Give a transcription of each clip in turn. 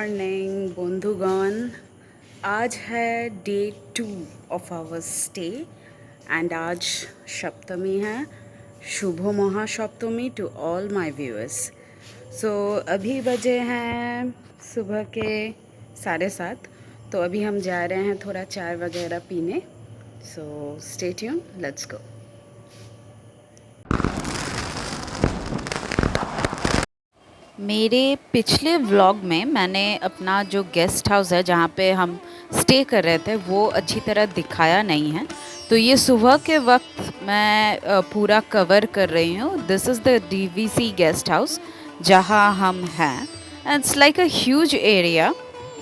Morning बंधुगण। आज है day 2 of our stay and आज सप्तमी है। शुभ Mahasaptami to all my viewers. So अभी बजे हैं सुबह के 7:30। तो अभी हम जा रहे हैं थोड़ा चाय वगैरह पीने। So stay tune, let's go. मेरे पिछले व्लॉग में मैंने अपना जो गेस्ट हाउस है जहाँ पे हम स्टे कर रहे थे वो अच्छी तरह दिखाया नहीं है। तो ये सुबह के वक्त मैं पूरा कवर कर रही हूँ। This is the DVC guest house जहाँ हम हैं। And it's like a huge area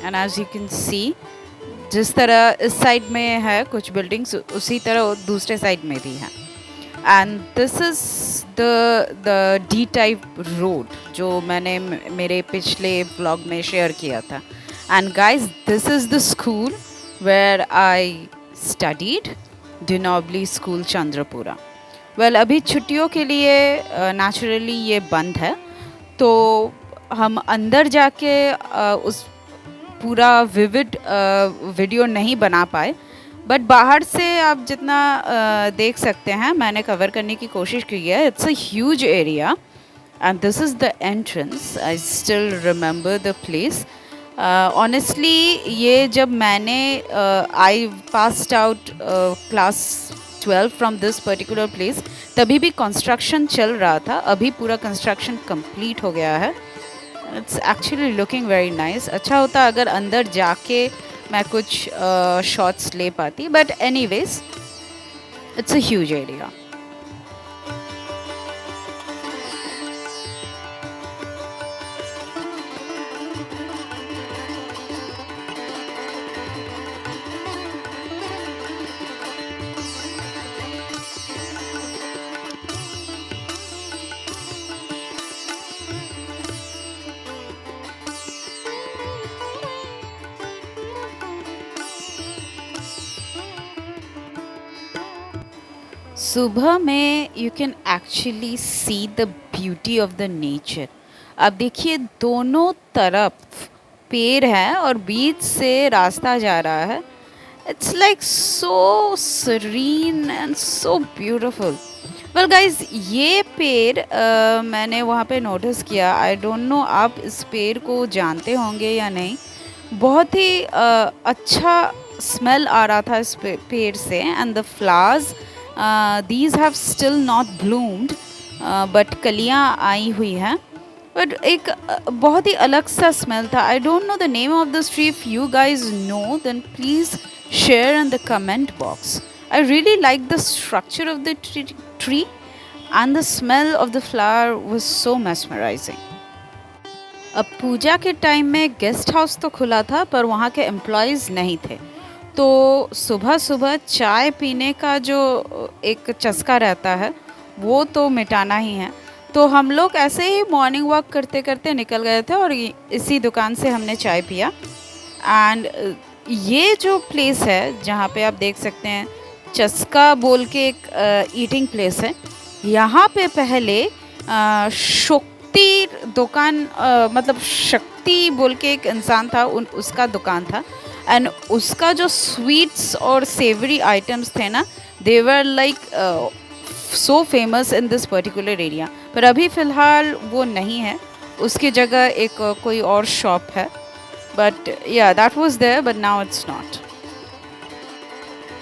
and as you can see जिस तरह इस साइड में है कुछ बिल्डिंग्स, उसी तरह दूसरे साइड में भी हैं। And this is the D type road जो मैंने मेरे पिछले ब्लॉग में शेयर किया था। And guys, this is the school where I studied, De Nobili school Chandrapura. Well, अभी छुट्टियों के लिए नेचुरली ये बंद है, तो हम अंदर जाके उस पूरा विविड वीडियो नहीं बना पाए। बट बाहर से आप जितना देख सकते हैं मैंने कवर करने की कोशिश की है। It's a huge area and this is the entrance. I still remember the place. Honestly ये जब मैंने I passed out class 12 from this particular place, तभी भी कंस्ट्रक्शन चल रहा था। अभी पूरा कंस्ट्रक्शन कंप्लीट हो गया है। It's actually looking very nice. अच्छा होता अगर अंदर जाके मैं कुछ शॉट्स ले पाती, but anyways it's a huge area. सुबह में you can actually see the beauty of the nature. अब देखिए दोनों तरफ पेड़ है और बीच से रास्ता जा रहा है। It's like so serene and so beautiful. Well guys, ये पेड़ मैंने वहाँ पे नोटिस किया। आई डोंट नो आप इस पेड़ को जानते होंगे या नहीं। बहुत ही अच्छा स्मेल आ रहा था इस पेड़ से। And the flowers these have still not bloomed, but कलियाँ आई हुई हैं। बट एक बहुत ही अलग सा स्मेल था। I don't know the name of this tree. If you guys know then please share in the comment box. I really like the structure of the tree and the smell of the flower was so mesmerizing. अब पूजा के time में guest house तो खुला था पर वहाँ के employees नहीं थे। तो सुबह सुबह चाय पीने का जो एक चस्का रहता है वो तो मिटाना ही है। तो हम लोग ऐसे ही मॉर्निंग वॉक करते करते निकल गए थे और इसी दुकान से हमने चाय पिया। एंड ये जो प्लेस है जहाँ पे आप देख सकते हैं चस्का बोल के एक ईटिंग प्लेस है। यहाँ पे पहले शक्ति दुकान, मतलब शक्ति बोल के एक इंसान था, उसका दुकान था। एंड उसका जो स्वीट्स और सेवरी आइटम्स थे ना, they were like so famous in this particular area. पर अभी फ़िलहाल वो नहीं है, उसकी जगह एक कोई और शॉप है। But yeah, that was there, but now it's not.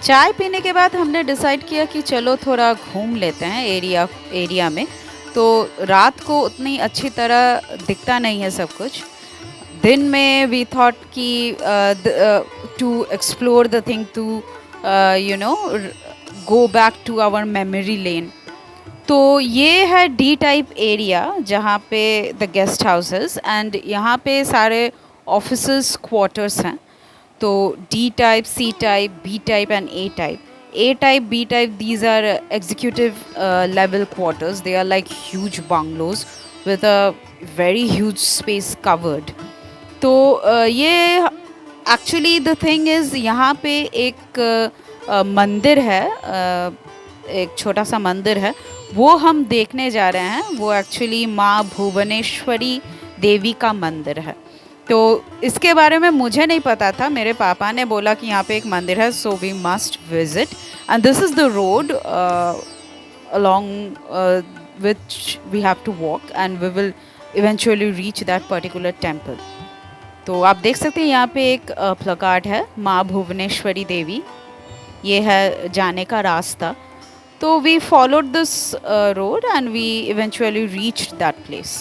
चाय पीने के बाद हमने डिसाइड किया कि चलो थोड़ा घूम लेते हैं एरिया में। तो रात को उतनी अच्छी तरह दिखता नहीं है सब कुछ। दिन में वी थॉट कि to explore the thing, to you know go back to our memory lane. तो ये है डी टाइप एरिया जहाँ पे द गेस्ट हाउसेस एंड यहाँ पे सारे ऑफिसर्स क्वार्टर्स हैं। तो D type, C type, B type and A type. A type, B type, these are executive level quarters. They are like huge bungalows with a very huge space covered. तो ये actually the thing is, यहाँ पे एक मंदिर है, एक छोटा सा मंदिर है, वो हम देखने जा रहे हैं। वो एक्चुअली माँ भुवनेश्वरी देवी का मंदिर है। तो इसके बारे में मुझे नहीं पता था, मेरे पापा ने बोला कि यहाँ पे एक मंदिर है, so we must visit, and this is the road along which we have to walk and we will eventually reach that particular temple. तो आप देख सकते हैं यहाँ पे एक प्लकार्ड है, माँ भुवनेश्वरी देवी, ये है जाने का रास्ता। तो we followed this road and we eventually reached that place.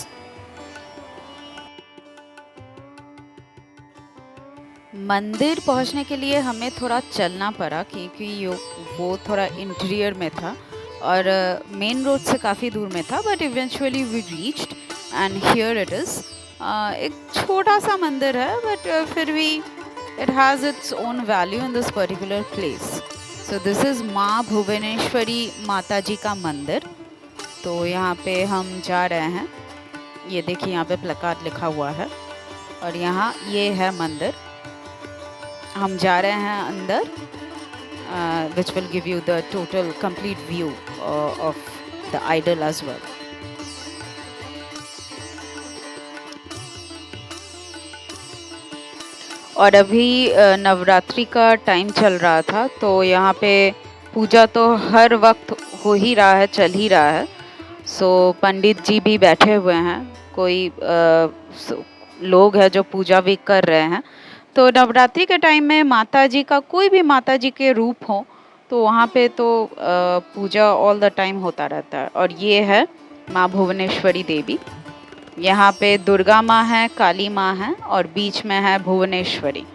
मंदिर पहुंचने के लिए हमें थोड़ा चलना पड़ा क्योंकि वो थोड़ा इंटीरियर में था और मेन रोड से काफ़ी दूर में था, but eventually we reached and here it is. एक छोटा सा मंदिर है, बट फिर भी it has its own value in this particular place. So this is Maa Bhuvaneshwari माता जी का मंदिर। तो यहाँ पे हम जा रहे हैं, ये देखिए यहाँ पे प्लकार्ड लिखा हुआ है और यहाँ ये है मंदिर। हम जा रहे हैं अंदर, which will give you the total complete view of the idol as well. और अभी नवरात्रि का टाइम चल रहा था, तो यहाँ पे पूजा तो हर वक्त हो ही रहा है, चल ही रहा है। सो पंडित जी भी बैठे हुए हैं, कोई लोग हैं जो पूजा भी कर रहे हैं। तो नवरात्रि के टाइम में माता जी का कोई भी माता जी के रूप हो तो वहाँ पे तो पूजा ऑल द टाइम होता रहता है। और ये है माँ भुवनेश्वरी देवी, यहाँ पे दुर्गा माँ है, काली माँ है और बीच में है भुवनेश्वरी।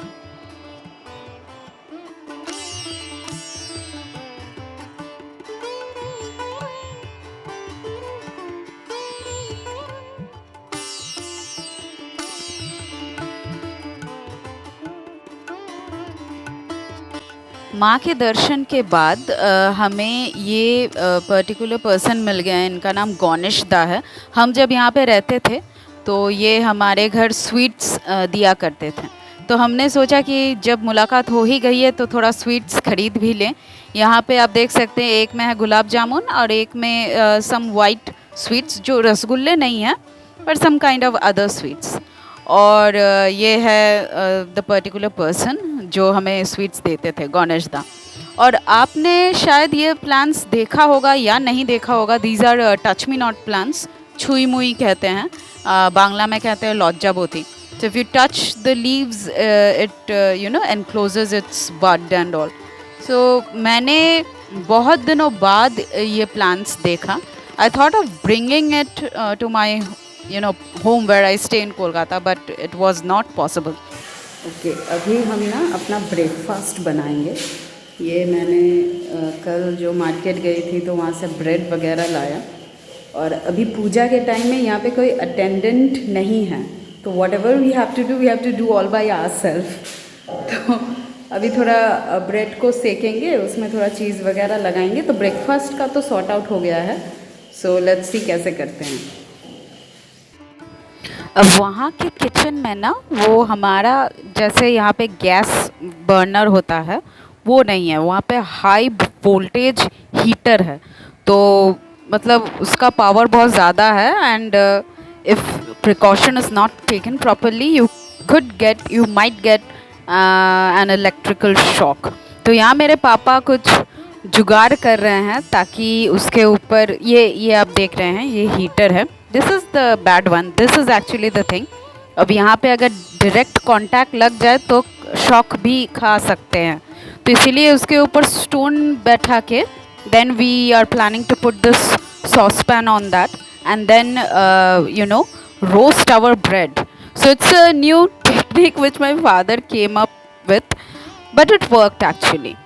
माँ के दर्शन के बाद हमें ये पर्टिकुलर पर्सन मिल गया है, इनका नाम गौनिश दा है। हम जब यहाँ पे रहते थे तो ये हमारे घर स्वीट्स दिया करते थे, तो हमने सोचा कि जब मुलाकात हो ही गई है तो थोड़ा स्वीट्स खरीद भी लें। यहाँ पे आप देख सकते हैं, एक में है गुलाब जामुन और एक में सम वाइट स्वीट्स जो रसगुल्ले नहीं हैं पर some kind of other sweets. और ये है द पर्टिकुलर पर्सन जो हमें स्वीट्स देते थे, गौनिश दा। और आपने शायद ये प्लांट्स देखा होगा या नहीं देखा होगा, these are touch me not plants, छुई मुई कहते हैं, बांग्ला में कहते हैं लज्जा बोती। So if you touch the leaves, it encloses its bud and all. So मैंने बहुत दिनों बाद ये plants देखा. I thought of bringing it to my home where I stay in Kolkata, but it was not possible. Okay, अभी हम ना अपना ब्रेकफास्ट बनाएंगे। ये मैंने कल जो मार्केट गई थी तो वहाँ से ब्रेड वगैरह लाया, और अभी पूजा के टाइम में यहाँ पे कोई अटेंडेंट नहीं है, तो whatever we have to do all by ourself. तो अभी थोड़ा ब्रेड को सेकेंगे, उसमें थोड़ा चीज़ वगैरह लगाएंगे, तो ब्रेकफास्ट का तो सॉर्ट आउट हो गया है। सो लेट्स सी कैसे करते हैं। अब वहाँ के किचन में ना वो हमारा जैसे यहाँ पे गैस बर्नर होता है वो नहीं है, वहाँ पे हाई वोल्टेज हीटर है, तो मतलब उसका पावर बहुत ज़्यादा है, and if precaution is not taken properly you might get an electrical shock. तो यहाँ मेरे पापा कुछ जुगाड़ कर रहे हैं ताकि उसके ऊपर ये आप देख रहे हैं, ये हीटर है, this is the bad one, this is actually the thing. अब यहाँ पे अगर डायरेक्ट कांटेक्ट लग जाए तो शॉक भी खा सकते हैं, तो इसीलिए उसके ऊपर स्टोन बैठा के then we are planning to put this saucepan on that and then roast our bread. So it's a new technique which my father came up with, but it worked actually.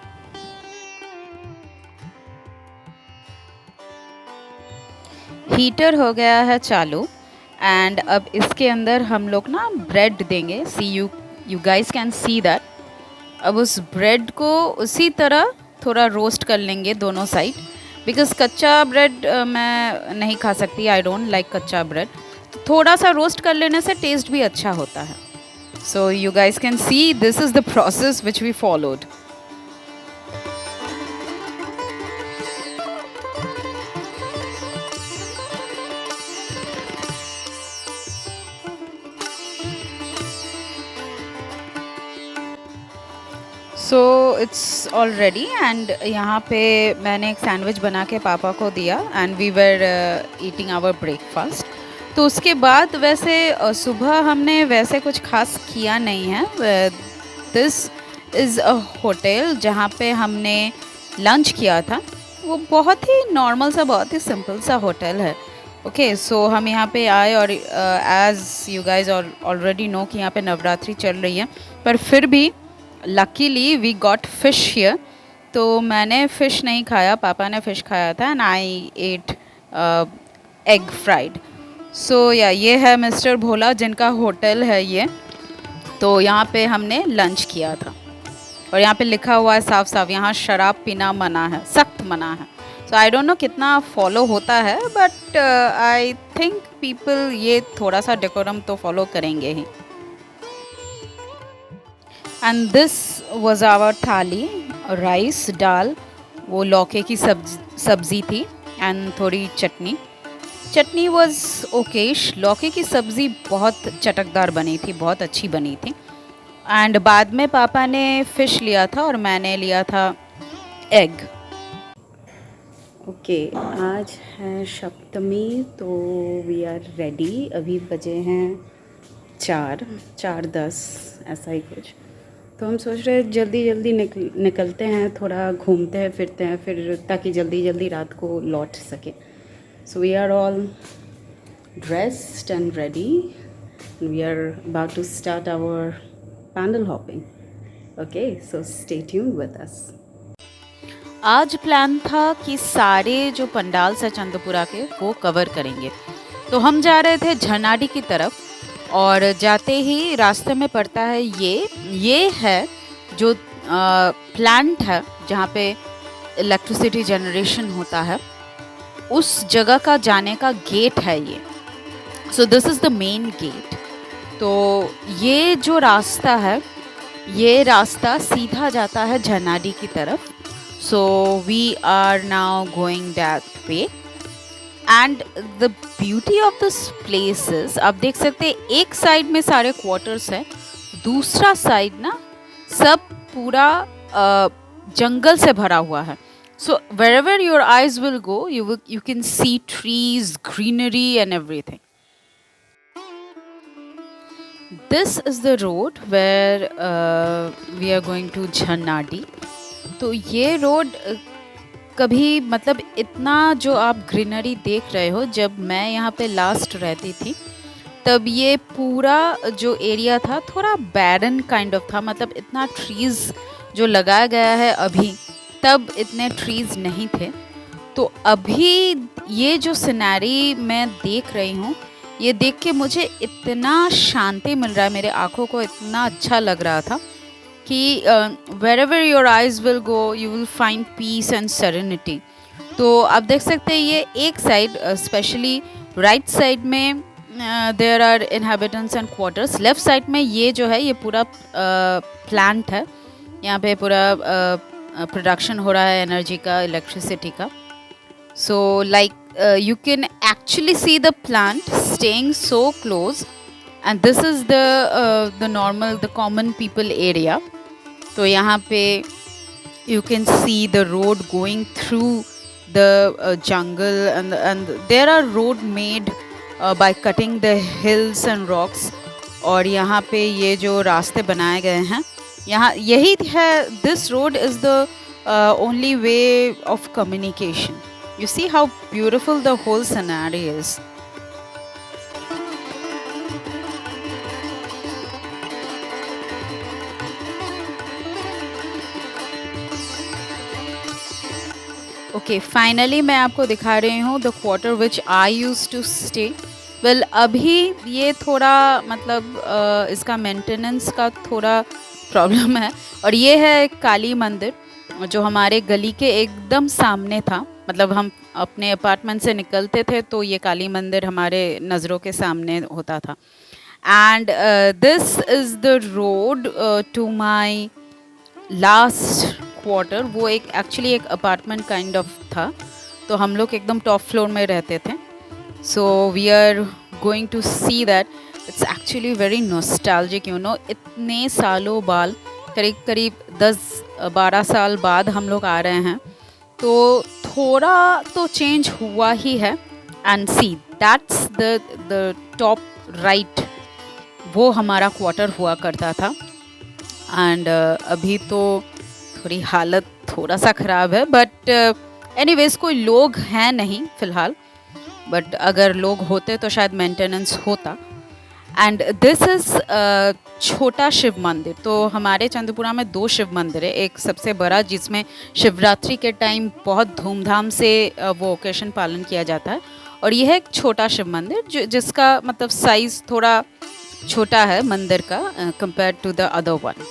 Heater हो गया है चालू, and अब इसके अंदर हम लोग ना ब्रेड देंगे। See you guys can see that. अब उस ब्रेड को उसी तरह थोड़ा रोस्ट कर लेंगे दोनों साइड, बिकॉज कच्चा ब्रेड मैं नहीं खा सकती, आई डोंट लाइक कच्चा ब्रेड, तो थोड़ा सा रोस्ट कर लेने से टेस्ट भी अच्छा होता है। So you guys can see this is the process which we followed. So it's all ready and यहाँ पे मैंने एक सैंडविच बना के पापा को दिया and we were eating our breakfast. तो उसके बाद वैसे सुबह हमने वैसे कुछ खास किया नहीं है। दिस इज़ अ होटल जहाँ पे हमने लंच किया था। वो बहुत ही नॉर्मल सा, बहुत ही सिंपल सा होटल है। ओके सो हम यहाँ पे आए और as you guys already know कि यहाँ पे नवरात्रि चल रही है, पर फिर भी luckily we got fish here. तो मैंने फ़िश नहीं खाया, पापा ने फ़िश खाया था and I ate egg fried. So या ये है मिस्टर भोला जिनका होटल है ये। तो यहाँ पे हमने लंच किया था और यहाँ पे लिखा हुआ है साफ साफ, यहाँ शराब पीना मना है, सख्त मना है। सो आई डोंट नो कितना फॉलो होता है, बट आई थिंक पीपल ये थोड़ा सा डेकोरम तो फॉलो करेंगे ही। एंड दिस वॉज आवर थाली, राइस, दाल, वो लौकी की सब्ज़ी थी एंड थोड़ी चटनी। चटनी वॉज ओकेश, लौकी की सब्ज़ी बहुत चटकदार बनी थी, बहुत अच्छी बनी थी। एंड बाद में पापा ने फ़िश लिया था और मैंने लिया था एग। ओके आज है सप्तमी, तो वी आर रेडी। अभी बजे हैं 4:10 ऐसा ही कुछ। तो हम सोच रहे जल्दी जल्दी निकलते हैं, थोड़ा घूमते हैं फिरते हैं फिर, ताकि जल्दी जल्दी रात को लौट सके। So we are all dressed and ready, we are about to start our pandal hopping. Okay so stay tuned with us. आज प्लान था कि सारे जो पंडाल्स है चंद्रपुरा के वो कवर करेंगे। तो हम जा रहे थे झनाडी की तरफ और जाते ही रास्ते में पड़ता है ये है जो प्लांट है जहाँ पे इलेक्ट्रिसिटी जनरेशन होता है, उस जगह का जाने का गेट है ये। So this is the main gate. तो ये जो रास्ता है, ये रास्ता सीधा जाता है झनाडी की तरफ। So we are now going that way and the beauty of this place is, आप देख सकते हैं एक साइड में सारे क्वार्टर्स है, दूसरा साइड ना सब पूरा जंगल से भरा हुआ है। सो wherever your eyes will go, you can see trees, greenery and everything. This is the road where we are going to Jhanadi. तो ये रोड कभी मतलब इतना जो आप ग्रीनरी देख रहे हो, जब मैं यहाँ पे लास्ट रहती थी तब ये पूरा जो एरिया था थोड़ा बैरन काइंड ऑफ था, मतलब इतना ट्रीज़ जो लगाया गया है अभी, तब इतने ट्रीज़ नहीं थे। तो अभी ये जो सिनेरी मैं देख रही हूँ, ये देख के मुझे इतना शांति मिल रहा है, मेरे आँखों को इतना अच्छा लग रहा था कि wherever your eyes will go, you will find peace and serenity. तो आप देख सकते हैं ये एक साइड, स्पेशली राइट साइड में there are inhabitants and quarters, left side में ये जो है ये पूरा प्लांट है, यहाँ पे पूरा प्रोडक्शन हो रहा है एनर्जी का, इलेक्ट्रिसिटी का। So like you can actually see the plant staying so close, and this is the normal, the common people area. तो यहाँ पे you can see the road going through the jungle, and there are road made by cutting the hills and rocks. और यहाँ पे ये जो रास्ते बनाए गए हैं, यहाँ यही है, this road is the only way of communication. You see how beautiful the whole scenario is. Okay, finally मैं आपको दिखा रही हूँ the quarter which I used to stay. Well, अभी ये थोड़ा मतलब इसका मेंटेनेंस का थोड़ा प्रॉब्लम है, और ये है काली मंदिर जो हमारे गली के एकदम सामने था। मतलब हम अपने अपार्टमेंट से निकलते थे तो ये काली मंदिर हमारे नज़रों के सामने होता था। And this is the road to my last quarter. वो एक एक्चुअली एक अपार्टमेंट काइंड ऑफ था, तो हम लोग एकदम टॉप फ्लोर में रहते थे। So we are going to see that it's actually very nostalgic, you know. इतने सालों बाद, करीब करीब 12 साल बाद हम लोग आ रहे हैं, तो थोड़ा तो चेंज हुआ ही है। And see that's the top right, वो हमारा क्वार्टर हुआ करता था। एंड अभी तो थोड़ी हालत थोड़ा सा ख़राब है, बट एनीवेज कोई लोग हैं नहीं फ़िलहाल, बट अगर लोग होते तो शायद मेंटेनेंस होता। एंड दिस इज़ छोटा शिव मंदिर। तो हमारे चंद्रपुरा में 2 शिव मंदिर है, एक सबसे बड़ा जिसमें शिवरात्रि के टाइम बहुत धूमधाम से वो ओकेशन पालन किया जाता है, और यह है एक छोटा शिव मंदिर जिसका मतलब साइज़ थोड़ा छोटा है मंदिर का compare to the other one.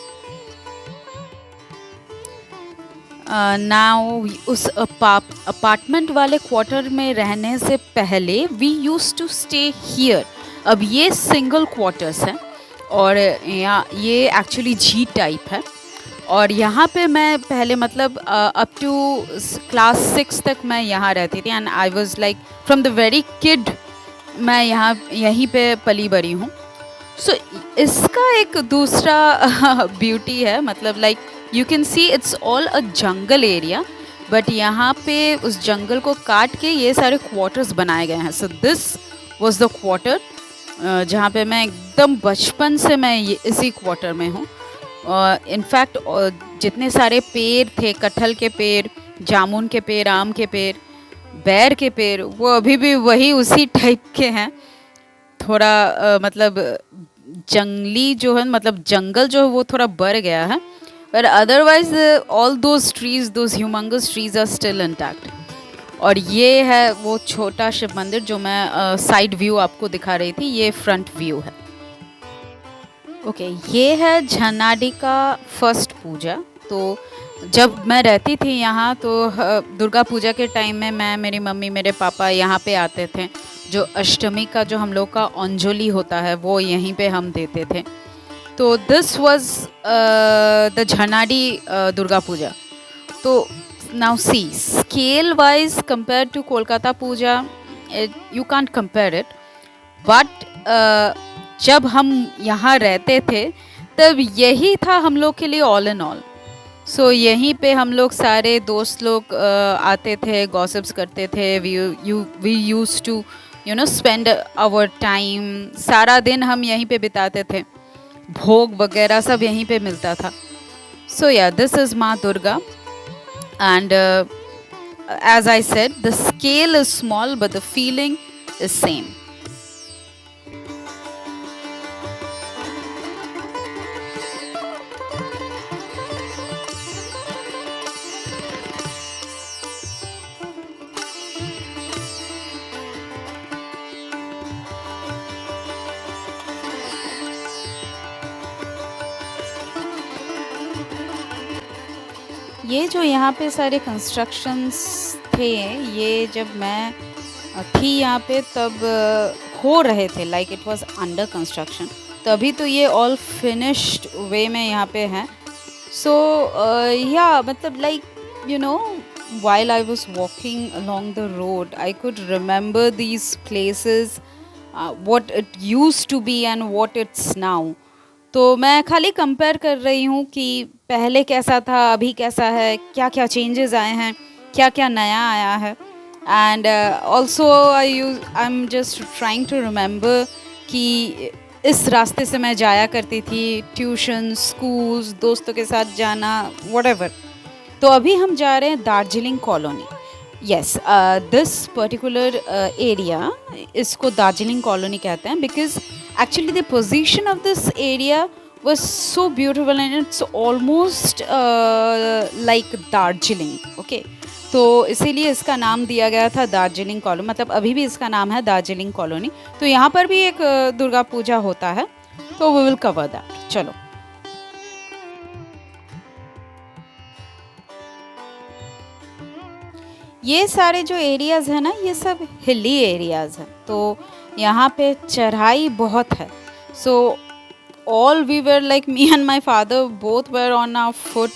Now उस अपार्टमेंट वाले क्वार्टर में रहने से पहले we use to stay here. अब ये सिंगल क्वार्टर्स हैं और यहाँ ये एक्चुअली जी टाइप है, और यहाँ पे मैं पहले मतलब अप टू क्लास 6 तक मैं यहाँ रहती थी। And I was like from the very kid मैं यहाँ यहीं पे पली बड़ी हूँ। सो इसका एक दूसरा ब्यूटी है, मतलब like you can see it's all a jungle area, but यहाँ पे उस जंगल को काट के ये सारे क्वार्टर्स बनाए गए हैं। So this was the quarter जहाँ पे मैं एकदम बचपन से मैं इसी क्वार्टर में हूँ। इनफैक्ट जितने सारे पेड़ थे, कटहल के पेड़, जामुन के पेड़, आम के पेड़, बैर के पेड़, वो अभी भी वही उसी टाइप के हैं। थोड़ा मतलब जंगली जो है, मतलब जंगल जो है वो थोड़ा बढ़ गया है, पर otherwise all those trees, those humongous trees are still intact. और ये है वो छोटा शिव मंदिर जो मैं साइड व्यू आपको दिखा रही थी, ये फ्रंट व्यू है। ओके, ये है झनाडी का फर्स्ट पूजा। तो जब मैं रहती थी यहाँ तो दुर्गा पूजा के टाइम में मैं, मेरी मम्मी, मेरे पापा यहाँ पे आते थे। जो अष्टमी का जो हम लोग का अंजलि होता है वो यहीं पे हम देते थे। तो this was the Jhanadi Durga Puja. तो now see scale wise compare to Kolkata Puja, you can't compare it, but जब हम यहाँ रहते थे तब यही था हम लोग के लिए ऑल इन ऑल। सो यहीं पे हम लोग सारे दोस्त लोग आते थे, गॉसिप्स करते थे। We use to you know spend our time, सारा दिन हम यहीं पे बिताते थे। भोग वगैरह सब यहीं पे मिलता था। सो या दिस इज़ माँ Durga, and as I said, the scale is small but the feeling is same. ये जो यहाँ पे सारे कंस्ट्रक्शंस थे, ये जब मैं थी यहाँ पे तब हो रहे थे, like it was under construction. तो अभी तो ये ऑल फिनिश्ड वे में यहाँ पे हैं। सो या मतलब like you know while I was walking along the road, I could remember these places, what it used to be and what it's now. तो मैं खाली कंपेयर कर रही हूँ कि पहले कैसा था, अभी कैसा है, क्या क्या चेंजेस आए हैं, क्या क्या नया आया है। And also I am just trying to remember कि इस रास्ते से मैं जाया करती थी, ट्यूशन, स्कूल्स, दोस्तों के साथ जाना, व्हाटएवर। तो अभी हम जा रहे हैं Darjeeling colony. Yes, this particular area, इसको दार्जिलिंग कॉलोनी कहते हैं because actually the position of this area was so beautiful and it's almost like Darjeeling. okay, तो इसीलिए इसका नाम दिया गया था दार्जिलिंग कॉलोनी, मतलब अभी भी इसका नाम है दार्जिलिंग कॉलोनी। तो यहाँ पर भी एक दुर्गा पूजा होता है, तो वी विल कवर दैट। चलो, ये सारे जो एरियाज़ हैं ना, ये सब हिली एरियाज़ हैं, तो यहाँ पे चढ़ाई बहुत है। So all we were like me and my father both were on our foot.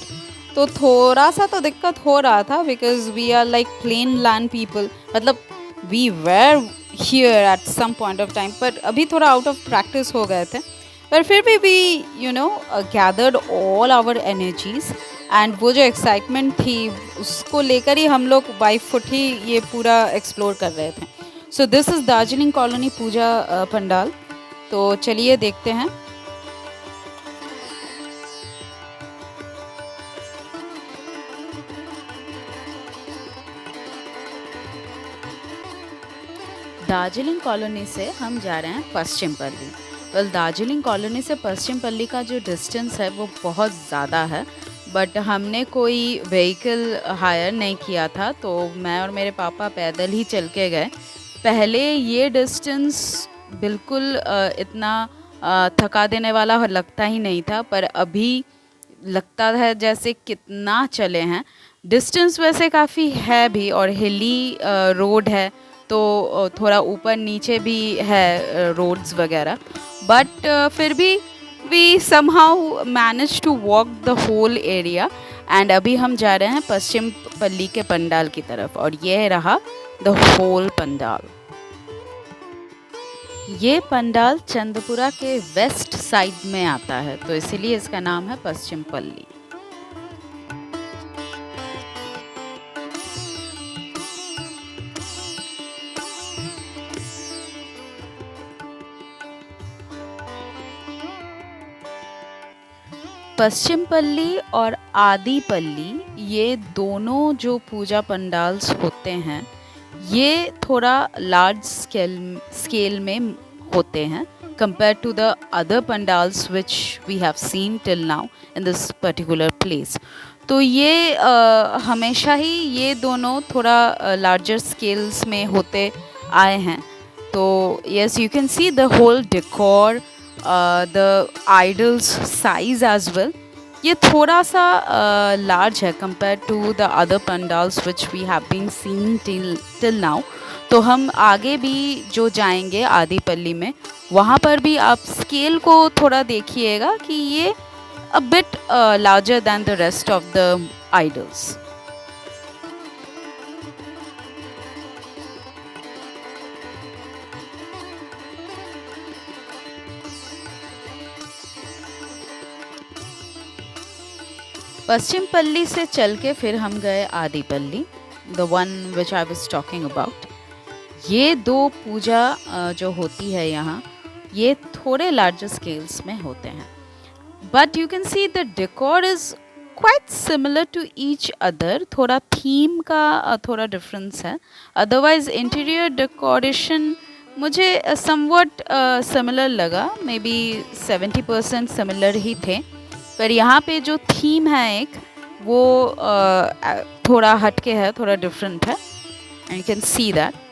तो थोड़ा सा तो दिक्कत हो रहा था because we are like plain land people, मतलब we were here at some point of time, पर अभी थोड़ा आउट ऑफ प्रैक्टिस हो गए थे। पर फिर भी we you know gathered all our energies and वो जो एक्साइटमेंट थी उसको लेकर ही हम लोग बाई फुट ही ये पूरा एक्सप्लोर कर रहे थे। So this is Darjeeling colony puja pandal. तो चलिए देखते हैं। दार्जिलिंग कॉलोनी से हम जा रहे हैं पश्चिम पल्ली। वेल दार्जिलिंग कॉलोनी से पश्चिम पल्ली का जो डिस्टेंस है वो बहुत ज़्यादा है, बट हमने कोई व्हीकल हायर नहीं किया था, तो मैं और मेरे पापा पैदल ही चल के गए। पहले ये डिस्टेंस बिल्कुल इतना थका देने वाला लगता ही नहीं था, पर अभी लगता है जैसे कितना चले हैं। डिस्टेंस वैसे काफ़ी है भी, और हिली रोड है, तो थोड़ा ऊपर नीचे भी है रोड्स वगैरह, बट फिर भी we somehow manage to walk the whole area. And अभी हम जा रहे हैं पश्चिम पल्ली के पंडाल की तरफ, और ये रहा द होल पंडाल। ये पंडाल चंदपुरा के वेस्ट साइड में आता है, तो इसीलिए इसका नाम है पश्चिम पल्ली। पश्चिम पल्ली और आदि पल्ली, ये दोनों जो पूजा पंडाल्स होते हैं ये थोड़ा लार्ज स्केल में होते हैं compare to the other pandals which we have seen till now in this particular place. तो ये हमेशा ही ये दोनों थोड़ा लार्जर स्केल्स में होते आए हैं। तो yes, you can see the whole decor, the idols size as well. ये थोड़ा सा लार्ज है compare to the other pandals which we have been seen till now. तो हम आगे भी जो जाएंगे आदिपल्ली में, वहाँ पर भी आप स्केल को थोड़ा देखिएगा कि ये a bit larger than the rest of the idols. Paschim Palli से चल के फिर हम गए Adipalli, the one which I was talking about. ये दो पूजा जो होती है यहाँ, ये थोड़े लार्जर स्केल्स में होते हैं, but you can see the decor is quite similar to each other. थोड़ा थीम का थोड़ा डिफरेंस है, अदरवाइज इंटीरियर डेकोरेशन मुझे समवट सिमिलर लगा, मे बी 70% सिमिलर ही थे। पर यहाँ पे जो थीम है एक, वो थोड़ा हटके है, थोड़ा डिफरेंट है, and you can see that.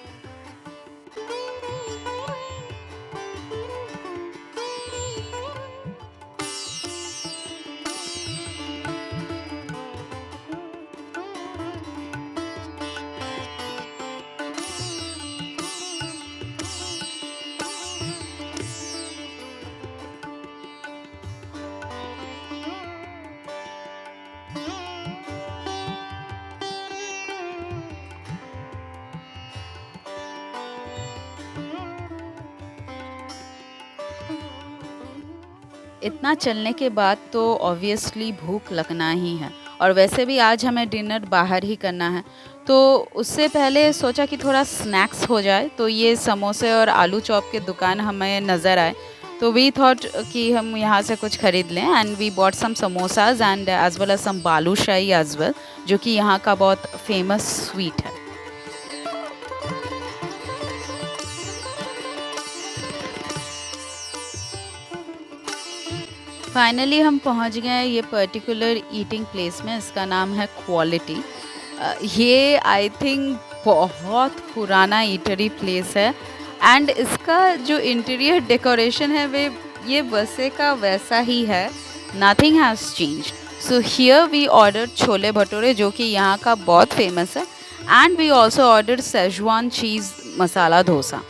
इतना चलने के बाद तो ऑब्वियसली भूख लगना ही है, और वैसे भी आज हमें डिनर बाहर ही करना है, तो उससे पहले सोचा कि थोड़ा स्नैक्स हो जाए। तो ये समोसे और आलू चॉप के दुकान हमें नज़र आए, तो वी थॉट कि हम यहाँ से कुछ ख़रीद लें, and we bought some samosas and as well as some balushahi as well, जो कि यहाँ का बहुत फेमस स्वीट है। फाइनली हम पहुंच गए ये पर्टिकुलर ईटिंग प्लेस में, इसका नाम है क्वालिटी। ये आई थिंक बहुत पुराना ईटरी प्लेस है, एंड इसका जो इंटीरियर डेकोरेशन है वे ये वैसे का वैसा ही है, nothing has change. So here we order chole bhature, जो कि यहाँ का बहुत फेमस है, and we also order schezwan cheese masala dosa.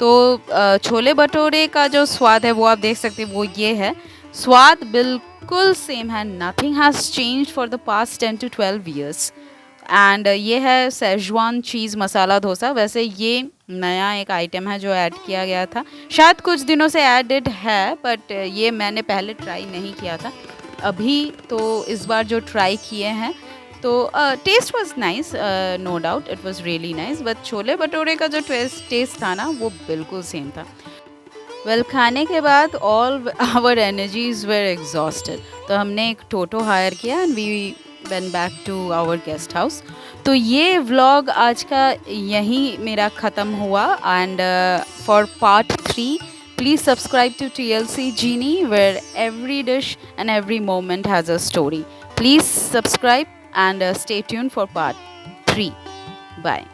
तो छोले भटूरे का जो स्वाद है वो आप देख सकते हैं, वो ये है, स्वाद बिल्कुल सेम है, nothing has change for the past 10 to 12 years। And ये है सेजवान चीज़ मसाला डोसा। वैसे ये नया एक आइटम है जो ऐड किया गया था, शायद कुछ दिनों से एडेड है, बट ये मैंने पहले ट्राई नहीं किया था, अभी तो इस बार जो ट्राई किए हैं तो taste was nice, no doubt it was really nice, but chole bhature का जो टेस्ट था ना वो बिल्कुल सेम था। वेल खाने के बाद all our energies were exhausted, तो हमने एक टोटो हायर किया and we went back to our guest house. तो ये व्लॉग आज का यहीं मेरा ख़त्म हुआ, and for part 3 please subscribe to TLC Genie, where every dish and every moment has a story. Please subscribe and stay tuned for part 3. Bye.